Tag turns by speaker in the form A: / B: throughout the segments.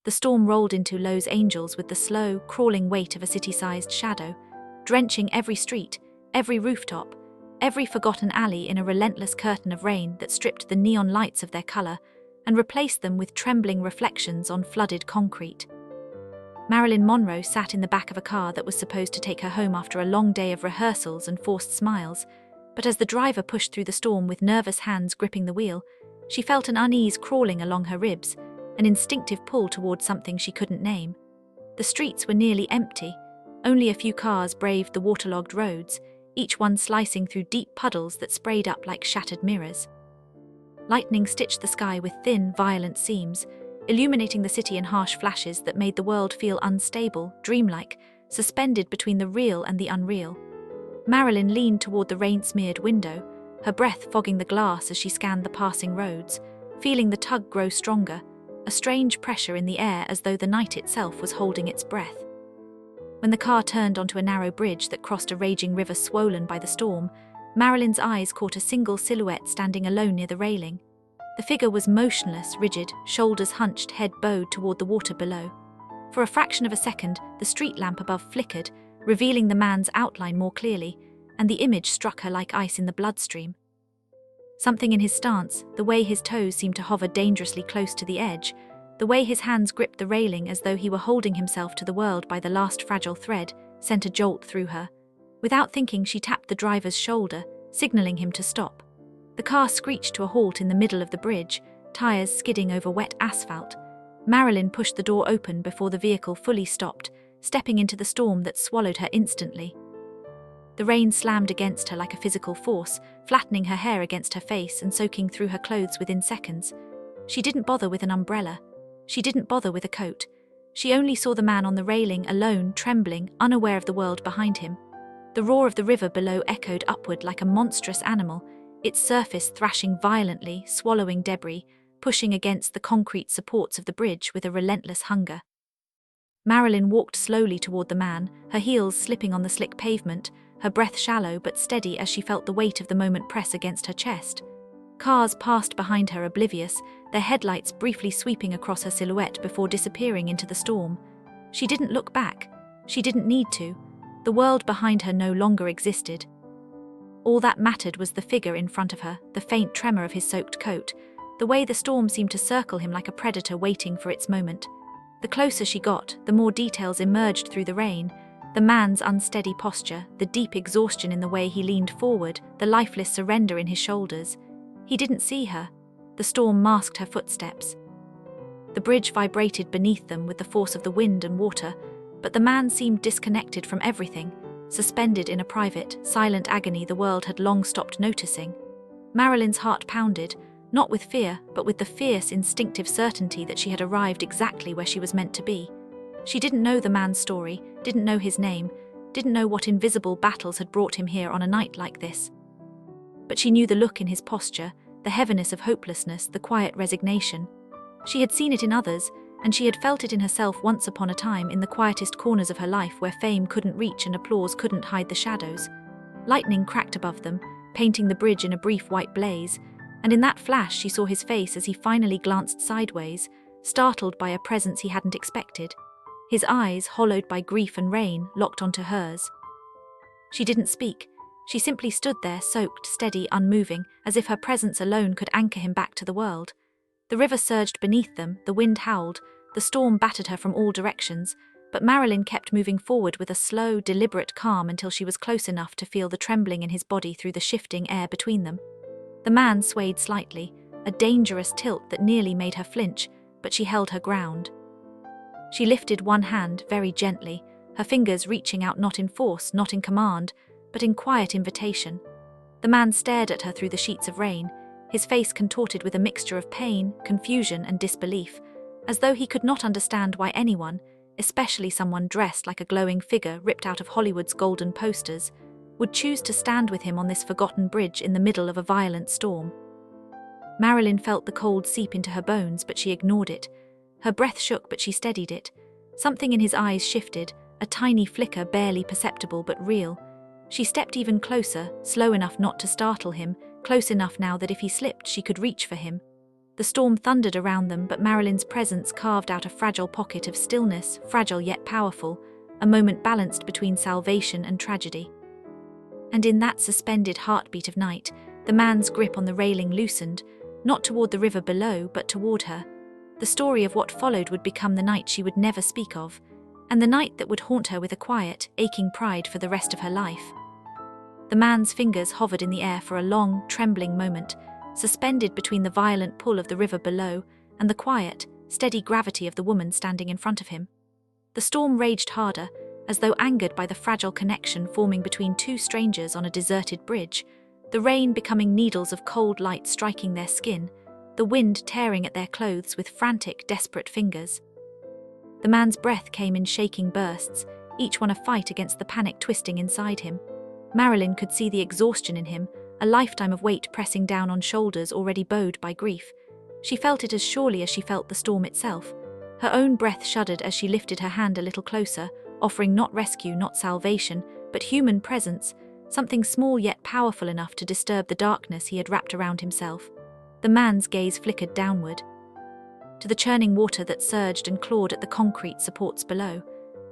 A: the storm rolled into Los Angeles with the slow, crawling weight of a city-sized shadow, drenching every street, every rooftop, every forgotten alley in a relentless curtain of rain that stripped the neon lights of their color and replaced them with trembling reflections on flooded concrete. Marilyn Monroe sat in the back of a car that was supposed to take her home after a long day of rehearsals and forced smiles, but as the driver pushed through the storm with nervous hands gripping the wheel, she felt an unease crawling along her ribs, an instinctive pull toward something she couldn't name. The streets were nearly empty. Only a few cars braved the waterlogged roads, each one slicing through deep puddles that sprayed up like shattered mirrors. Lightning stitched the sky with thin, violent seams, illuminating the city in harsh flashes that made the world feel unstable, dreamlike, suspended between the real and the unreal. Marilyn leaned toward the rain-smeared window, her breath fogging the glass as she scanned the passing roads, feeling the tug grow stronger, a strange pressure in the air as though the night itself was holding its breath. When the car turned onto a narrow bridge that crossed a raging river swollen by the storm, Marilyn's eyes caught a single silhouette standing alone near the railing. The figure was motionless, rigid, shoulders hunched, head bowed toward the water below. For a fraction of a second, the street lamp above flickered, revealing the man's outline more clearly, and the image struck her like ice in the bloodstream. Something in his stance, the way his toes seemed to hover dangerously close to the edge, the way his hands gripped the railing as though he were holding himself to the world by the last fragile thread, sent a jolt through her. Without thinking, she tapped the driver's shoulder, signaling him to stop. The car screeched to a halt in the middle of the bridge, tires skidding over wet asphalt. Marilyn pushed the door open before the vehicle fully stopped, stepping into the storm that swallowed her instantly. The rain slammed against her like a physical force, flattening her hair against her face and soaking through her clothes within seconds. She didn't bother with an umbrella. She didn't bother with a coat. She only saw the man on the railing, alone, trembling, unaware of the world behind him. The roar of the river below echoed upward like a monstrous animal, its surface thrashing violently, swallowing debris, pushing against the concrete supports of the bridge with a relentless hunger. Marilyn walked slowly toward the man, her heels slipping on the slick pavement, her breath shallow but steady as she felt the weight of the moment press against her chest. Cars passed behind her, oblivious, their headlights briefly sweeping across her silhouette before disappearing into the storm. She didn't look back. She didn't need to. The world behind her no longer existed. All that mattered was the figure in front of her, the faint tremor of his soaked coat, the way the storm seemed to circle him like a predator waiting for its moment. The closer she got, the more details emerged through the rain. The man's unsteady posture, the deep exhaustion in the way he leaned forward, the lifeless surrender in his shoulders. He didn't see her. The storm masked her footsteps. The bridge vibrated beneath them with the force of the wind and water, but the man seemed disconnected from everything, suspended in a private, silent agony the world had long stopped noticing. Marilyn's heart pounded, not with fear, but with the fierce, instinctive certainty that she had arrived exactly where she was meant to be. She didn't know the man's story, didn't know his name, didn't know what invisible battles had brought him here on a night like this. But she knew the look in his posture, the heaviness of hopelessness, the quiet resignation. She had seen it in others, and she had felt it in herself once upon a time in the quietest corners of her life where fame couldn't reach and applause couldn't hide the shadows. Lightning cracked above them, painting the bridge in a brief white blaze, and in that flash she saw his face as he finally glanced sideways, startled by a presence he hadn't expected. His eyes, hollowed by grief and rain, locked onto hers. She didn't speak. She simply stood there, soaked, steady, unmoving, as if her presence alone could anchor him back to the world. The river surged beneath them, the wind howled, the storm battered her from all directions, but Marilyn kept moving forward with a slow, deliberate calm until she was close enough to feel the trembling in his body through the shifting air between them. The man swayed slightly, a dangerous tilt that nearly made her flinch, but she held her ground. She lifted one hand very gently, her fingers reaching out not in force, not in command, but in quiet invitation. The man stared at her through the sheets of rain, his face contorted with a mixture of pain, confusion, and disbelief, as though he could not understand why anyone, especially someone dressed like a glowing figure ripped out of Hollywood's golden posters, would choose to stand with him on this forgotten bridge in the middle of a violent storm. Marilyn felt the cold seep into her bones, but she ignored it. Her breath shook, but she steadied it. Something in his eyes shifted, a tiny flicker barely perceptible but real. She stepped even closer, slow enough not to startle him, close enough now that if he slipped she could reach for him. The storm thundered around them, but Marilyn's presence carved out a fragile pocket of stillness, fragile yet powerful, a moment balanced between salvation and tragedy. And in that suspended heartbeat of night, the man's grip on the railing loosened, not toward the river below, but toward her. The story of what followed would become the night she would never speak of, and the night that would haunt her with a quiet, aching pride for the rest of her life. The man's fingers hovered in the air for a long, trembling moment, suspended between the violent pull of the river below and the quiet, steady gravity of the woman standing in front of him. The storm raged harder, as though angered by the fragile connection forming between two strangers on a deserted bridge, the rain becoming needles of cold light striking their skin, the wind tearing at their clothes with frantic, desperate fingers. The man's breath came in shaking bursts, each one a fight against the panic twisting inside him. Marilyn could see the exhaustion in him, a lifetime of weight pressing down on shoulders already bowed by grief. She felt it as surely as she felt the storm itself. Her own breath shuddered as she lifted her hand a little closer, offering not rescue, not salvation, but human presence, something small yet powerful enough to disturb the darkness he had wrapped around himself. The man's gaze flickered downward, to the churning water that surged and clawed at the concrete supports below.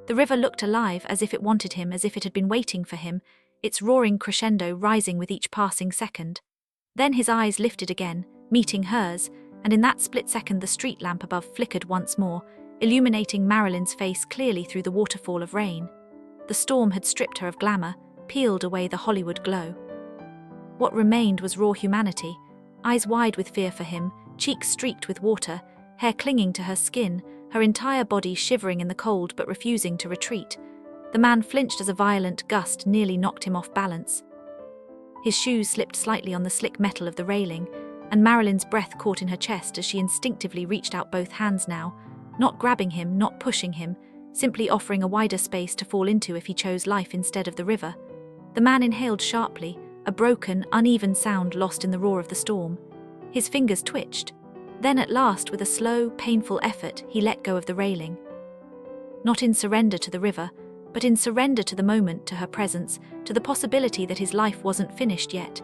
A: The river looked alive, as if it wanted him, as if it had been waiting for him, its roaring crescendo rising with each passing second. Then his eyes lifted again, meeting hers, and in that split second the street lamp above flickered once more, illuminating Marilyn's face clearly through the waterfall of rain. The storm had stripped her of glamour, peeled away the Hollywood glow. What remained was raw humanity, eyes wide with fear for him, cheeks streaked with water, hair clinging to her skin, her entire body shivering in the cold but refusing to retreat. The man flinched as a violent gust nearly knocked him off balance. His shoes slipped slightly on the slick metal of the railing, and Marilyn's breath caught in her chest as she instinctively reached out both hands now, not grabbing him, not pushing him, simply offering a wider space to fall into if he chose life instead of the river. The man inhaled sharply, a broken, uneven sound lost in the roar of the storm. His fingers twitched. Then at last, with a slow, painful effort, he let go of the railing. Not in surrender to the river, but in surrender to the moment, to her presence, to the possibility that his life wasn't finished yet.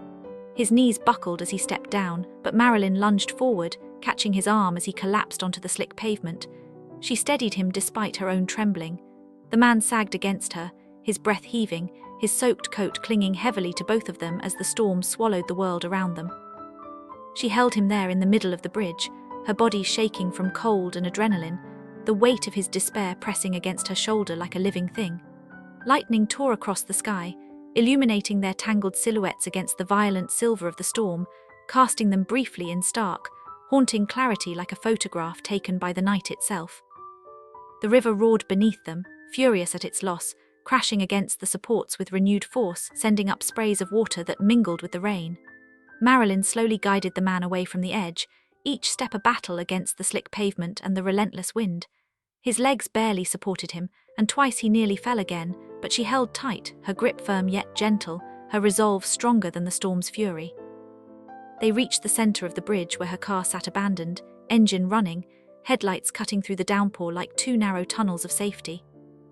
A: His knees buckled as he stepped down, but Marilyn lunged forward, catching his arm as he collapsed onto the slick pavement. She steadied him despite her own trembling. The man sagged against her, his breath heaving, his soaked coat clinging heavily to both of them as the storm swallowed the world around them. She held him there in the middle of the bridge, her body shaking from cold and adrenaline, the weight of his despair pressing against her shoulder like a living thing. Lightning tore across the sky, illuminating their tangled silhouettes against the violent silver of the storm, casting them briefly in stark, haunting clarity like a photograph taken by the night itself. The river roared beneath them, furious at its loss, crashing against the supports with renewed force, sending up sprays of water that mingled with the rain. Marilyn slowly guided the man away from the edge, each step a battle against the slick pavement and the relentless wind. His legs barely supported him, and twice he nearly fell again, but she held tight, her grip firm yet gentle, her resolve stronger than the storm's fury. They reached the center of the bridge where her car sat abandoned, engine running, headlights cutting through the downpour like two narrow tunnels of safety.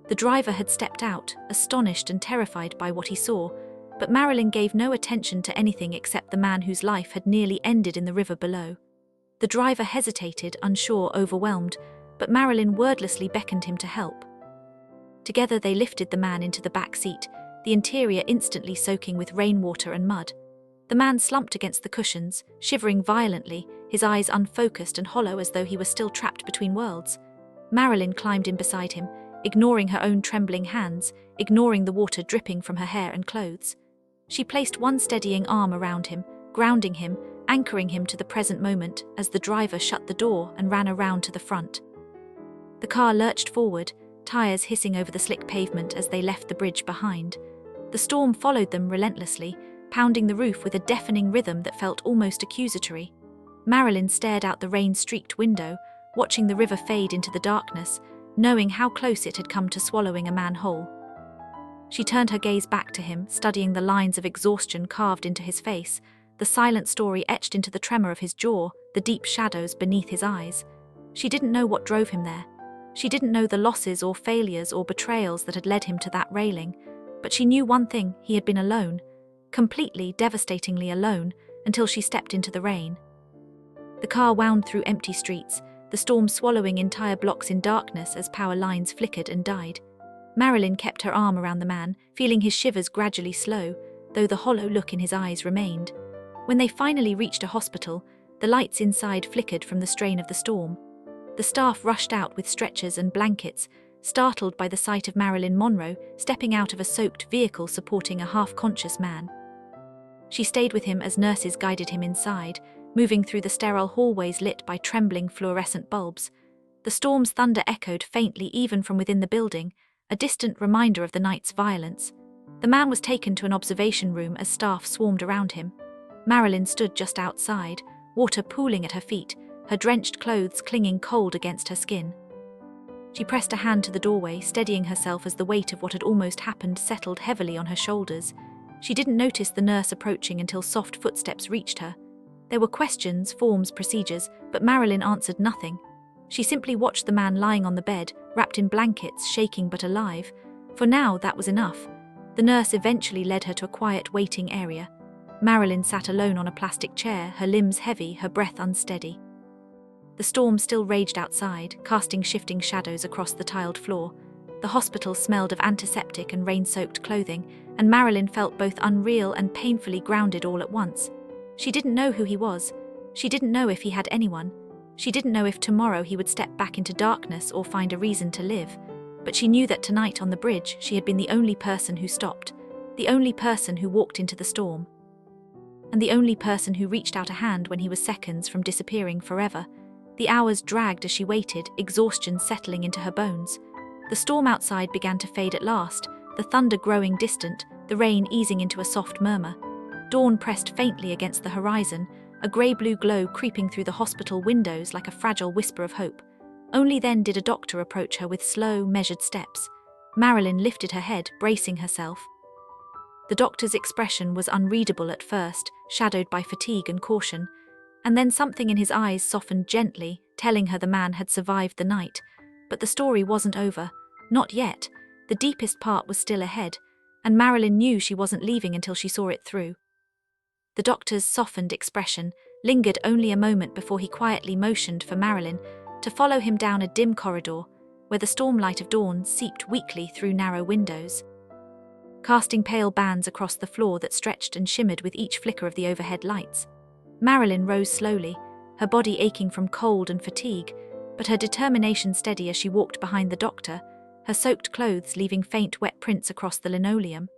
A: The driver had stepped out, astonished and terrified by what he saw, but Marilyn gave no attention to anything except the man whose life had nearly ended in the river below. The driver hesitated, unsure, overwhelmed, but Marilyn wordlessly beckoned him to help. Together they lifted the man into the back seat, the interior instantly soaking with rainwater and mud. The man slumped against the cushions, shivering violently, his eyes unfocused and hollow as though he were still trapped between worlds. Marilyn climbed in beside him, ignoring her own trembling hands, ignoring the water dripping from her hair and clothes. She placed one steadying arm around him, grounding him, anchoring him to the present moment as the driver shut the door and ran around to the front. The car lurched forward, tires hissing over the slick pavement as they left the bridge behind. The storm followed them relentlessly, pounding the roof with a deafening rhythm that felt almost accusatory. Marilyn stared out the rain-streaked window, watching the river fade into the darkness, knowing how close it had come to swallowing a man whole. She turned her gaze back to him, studying the lines of exhaustion carved into his face, the silent story etched into the tremor of his jaw, the deep shadows beneath his eyes. She didn't know what drove him there. She didn't know the losses or failures or betrayals that had led him to that railing, but she knew one thing: he had been alone, completely, devastatingly alone, until she stepped into the rain. The car wound through empty streets, the storm swallowing entire blocks in darkness as power lines flickered and died. Marilyn kept her arm around the man, feeling his shivers gradually slow, though the hollow look in his eyes remained. When they finally reached a hospital, the lights inside flickered from the strain of the storm. The staff rushed out with stretchers and blankets, startled by the sight of Marilyn Monroe stepping out of a soaked vehicle supporting a half-conscious man. She stayed with him as nurses guided him inside, moving through the sterile hallways lit by trembling fluorescent bulbs. The storm's thunder echoed faintly even from within the building, a distant reminder of the night's violence. The man was taken to an observation room as staff swarmed around him. Marilyn stood just outside, water pooling at her feet, her drenched clothes clinging cold against her skin. She pressed a hand to the doorway, steadying herself as the weight of what had almost happened settled heavily on her shoulders. She didn't notice the nurse approaching until soft footsteps reached her. There were questions, forms, procedures, but Marilyn answered nothing. She simply watched the man lying on the bed, wrapped in blankets, shaking but alive. For now, that was enough. The nurse eventually led her to a quiet waiting area. Marilyn sat alone on a plastic chair, her limbs heavy, her breath unsteady. The storm still raged outside, casting shifting shadows across the tiled floor. The hospital smelled of antiseptic and rain-soaked clothing, and Marilyn felt both unreal and painfully grounded all at once. She didn't know who he was. She didn't know if he had anyone. She didn't know if tomorrow he would step back into darkness or find a reason to live. But she knew that tonight on the bridge she had been the only person who stopped, the only person who walked into the storm, and the only person who reached out a hand when he was seconds from disappearing forever. The hours dragged as she waited, exhaustion settling into her bones. The storm outside began to fade at last, the thunder growing distant, the rain easing into a soft murmur. Dawn pressed faintly against the horizon, a grey-blue glow creeping through the hospital windows like a fragile whisper of hope. Only then did a doctor approach her with slow, measured steps. Marilyn lifted her head, bracing herself. The doctor's expression was unreadable at first, shadowed by fatigue and caution, and then something in his eyes softened gently, telling her the man had survived the night. But the story wasn't over. Not yet. The deepest part was still ahead, and Marilyn knew she wasn't leaving until she saw it through. The doctor's softened expression lingered only a moment before he quietly motioned for Marilyn to follow him down a dim corridor, where the stormlight of dawn seeped weakly through narrow windows, casting pale bands across the floor that stretched and shimmered with each flicker of the overhead lights. Marilyn rose slowly, her body aching from cold and fatigue, but her determination steady as she walked behind the doctor, her soaked clothes leaving faint wet prints across the linoleum.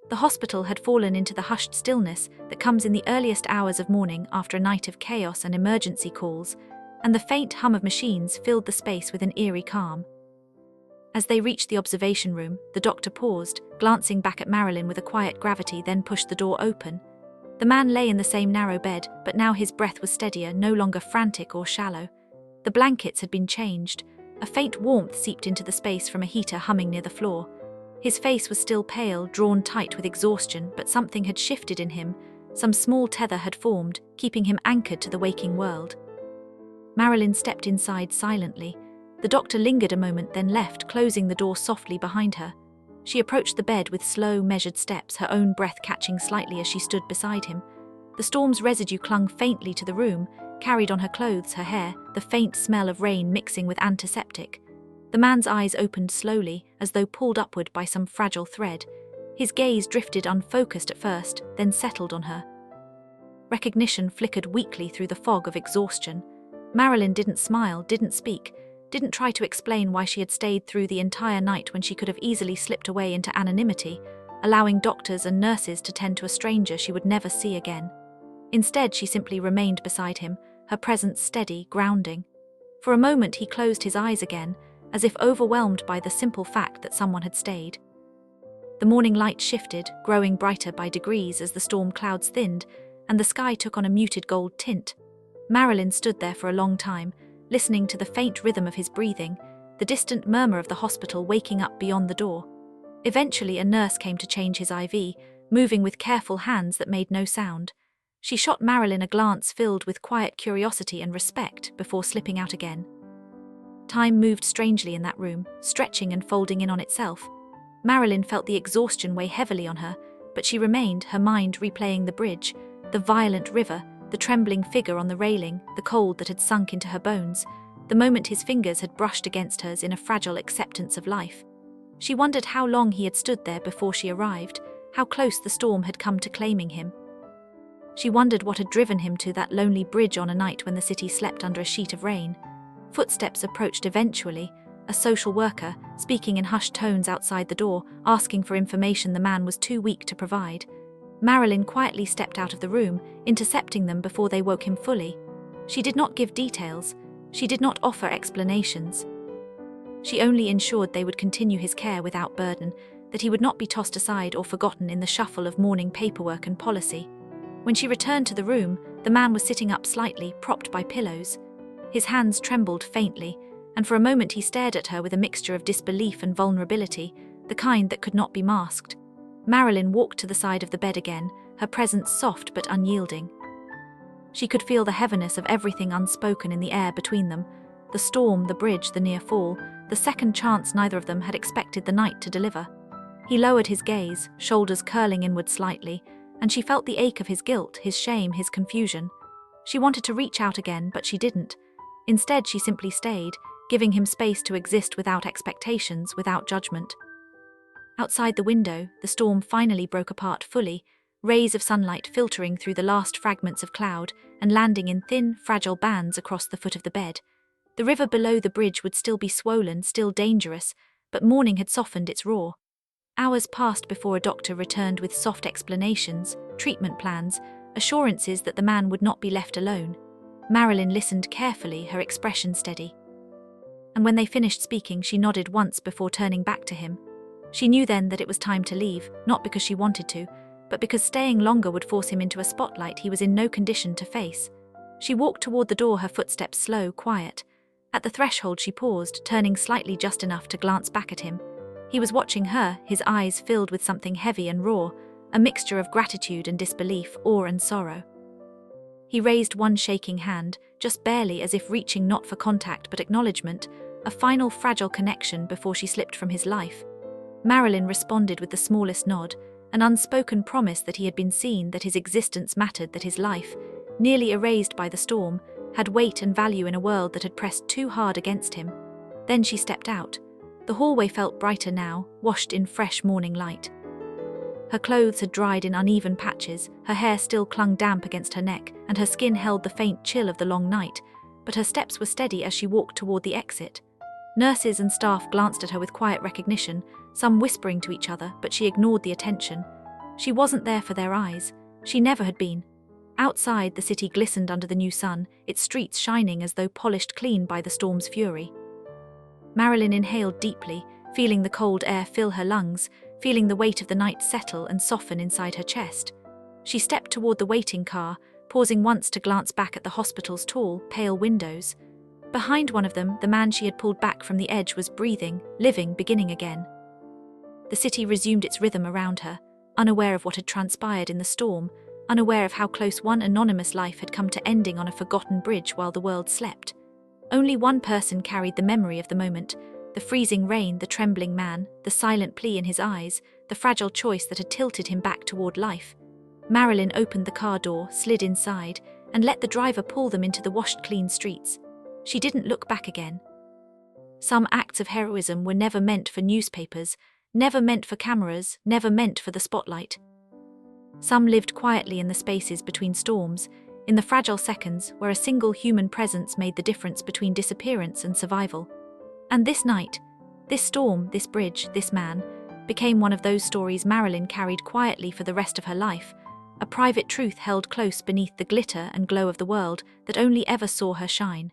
A: The hospital had fallen into the hushed stillness that comes in the earliest hours of morning after a night of chaos and emergency calls, and the faint hum of machines filled the space with an eerie calm. As they reached the observation room, the doctor paused, glancing back at Marilyn with a quiet gravity, then pushed the door open. The man lay in the same narrow bed, but now his breath was steadier, no longer frantic or shallow. The blankets had been changed. A faint warmth seeped into the space from a heater humming near the floor. His face was still pale, drawn tight with exhaustion, but something had shifted in him. Some small tether had formed, keeping him anchored to the waking world. Marilyn stepped inside silently. The doctor lingered a moment, then left, closing the door softly behind her. She approached the bed with slow, measured steps, her own breath catching slightly as she stood beside him. The storm's residue clung faintly to the room, carried on her clothes, her hair, the faint smell of rain mixing with antiseptic. The man's eyes opened slowly, as though pulled upward by some fragile thread. His gaze drifted unfocused at first, then settled on her. Recognition flickered weakly through the fog of exhaustion. Marilyn didn't smile, didn't speak, didn't try to explain why she had stayed through the entire night when she could have easily slipped away into anonymity, allowing doctors and nurses to tend to a stranger she would never see again. Instead, she simply remained beside him, her presence steady, grounding. For a moment he closed his eyes again, as if overwhelmed by the simple fact that someone had stayed. The morning light shifted, growing brighter by degrees as the storm clouds thinned, and the sky took on a muted gold tint. Marilyn stood there for a long time, listening to the faint rhythm of his breathing, the distant murmur of the hospital waking up beyond the door. Eventually, a nurse came to change his IV, moving with careful hands that made no sound. She shot Marilyn a glance filled with quiet curiosity and respect before slipping out again. Time moved strangely in that room, stretching and folding in on itself. Marilyn felt the exhaustion weigh heavily on her, but she remained, her mind replaying the bridge, the violent river, the trembling figure on the railing, the cold that had sunk into her bones, the moment his fingers had brushed against hers in a fragile acceptance of life. She wondered how long he had stood there before she arrived, how close the storm had come to claiming him. She wondered what had driven him to that lonely bridge on a night when the city slept under a sheet of rain. Footsteps approached eventually, a social worker, speaking in hushed tones outside the door, asking for information the man was too weak to provide. Marilyn quietly stepped out of the room, intercepting them before they woke him fully. She did not give details. She did not offer explanations. She only ensured they would continue his care without burden, that he would not be tossed aside or forgotten in the shuffle of morning paperwork and policy. When she returned to the room, the man was sitting up slightly, propped by pillows. His hands trembled faintly, and for a moment he stared at her with a mixture of disbelief and vulnerability, the kind that could not be masked. Marilyn walked to the side of the bed again, her presence soft but unyielding. She could feel the heaviness of everything unspoken in the air between them, the storm, the bridge, the near fall, the second chance neither of them had expected the night to deliver. He lowered his gaze, shoulders curling inward slightly, and she felt the ache of his guilt, his shame, his confusion. She wanted to reach out again, but she didn't. Instead, she simply stayed, giving him space to exist without expectations, without judgment. Outside the window, the storm finally broke apart fully, rays of sunlight filtering through the last fragments of cloud and landing in thin, fragile bands across the foot of the bed. The river below the bridge would still be swollen, still dangerous, but morning had softened its roar. Hours passed before a doctor returned with soft explanations, treatment plans, assurances that the man would not be left alone. Marilyn listened carefully, her expression steady. And when they finished speaking, she nodded once before turning back to him. She knew then that it was time to leave, not because she wanted to, but because staying longer would force him into a spotlight he was in no condition to face. She walked toward the door, her footsteps slow, quiet. At the threshold she paused, turning slightly just enough to glance back at him. He was watching her, his eyes filled with something heavy and raw, a mixture of gratitude and disbelief, awe and sorrow. He raised one shaking hand, just barely, as if reaching not for contact but acknowledgement, a final fragile connection before she slipped from his life. Marilyn responded with the smallest nod, an unspoken promise that he had been seen, that his existence mattered, that his life, nearly erased by the storm, had weight and value in a world that had pressed too hard against him. Then she stepped out. The hallway felt brighter now, washed in fresh morning light. Her clothes had dried in uneven patches, her hair still clung damp against her neck, and her skin held the faint chill of the long night, but her steps were steady as she walked toward the exit. Nurses and staff glanced at her with quiet recognition, some whispering to each other, but she ignored the attention. She wasn't there for their eyes. She never had been. Outside, the city glistened under the new sun, its streets shining as though polished clean by the storm's fury. Marilyn inhaled deeply, feeling the cold air fill her lungs, feeling the weight of the night settle and soften inside her chest. She stepped toward the waiting car, pausing once to glance back at the hospital's tall, pale windows. Behind one of them, the man she had pulled back from the edge was breathing, living, beginning again. The city resumed its rhythm around her, unaware of what had transpired in the storm, unaware of how close one anonymous life had come to ending on a forgotten bridge while the world slept. Only one person carried the memory of the moment, the freezing rain, the trembling man, the silent plea in his eyes, the fragile choice that had tilted him back toward life. Marilyn opened the car door, slid inside, and let the driver pull them into the washed-clean streets. She didn't look back again. Some acts of heroism were never meant for newspapers, never meant for cameras, never meant for the spotlight. Some lived quietly in the spaces between storms, in the fragile seconds where a single human presence made the difference between disappearance and survival. And this night, this storm, this bridge, this man, became one of those stories Marilyn carried quietly for the rest of her life, a private truth held close beneath the glitter and glow of the world that only ever saw her shine.